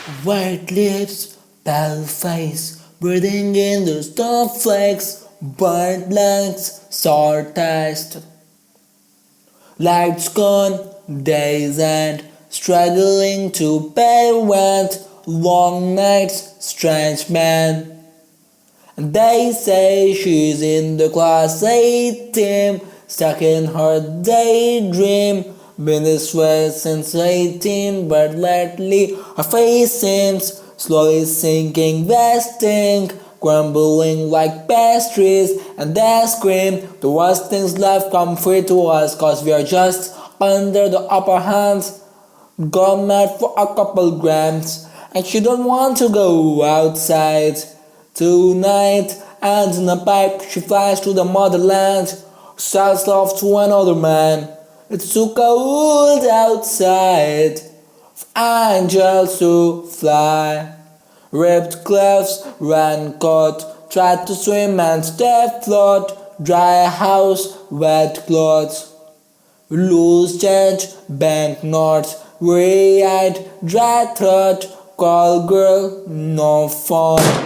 White lips, pale face, breathing in the snowflakes, burnt lungs, sour taste. Lights gone, days end, struggling to pay rent, long nights, strange man. And they say she's in the class 8 team, stuck in her daydream. Been this way since 18, but lately her face seems slowly sinking, vesting, crumbling like pastries and ice cream. The worst things left come free to us, cause we are just under the upper hand. Gone mad for a couple grams, and she don't want to go outside tonight. And in a pipe she flies to the motherland, sells love to another man. It's too cold outside for angels to fly. Ripped clothes, ran caught, tried to swim and stay afloat. Dry house, wet clothes, loose change, banknotes, weary-eyed, dry throat. Call girl, no phone.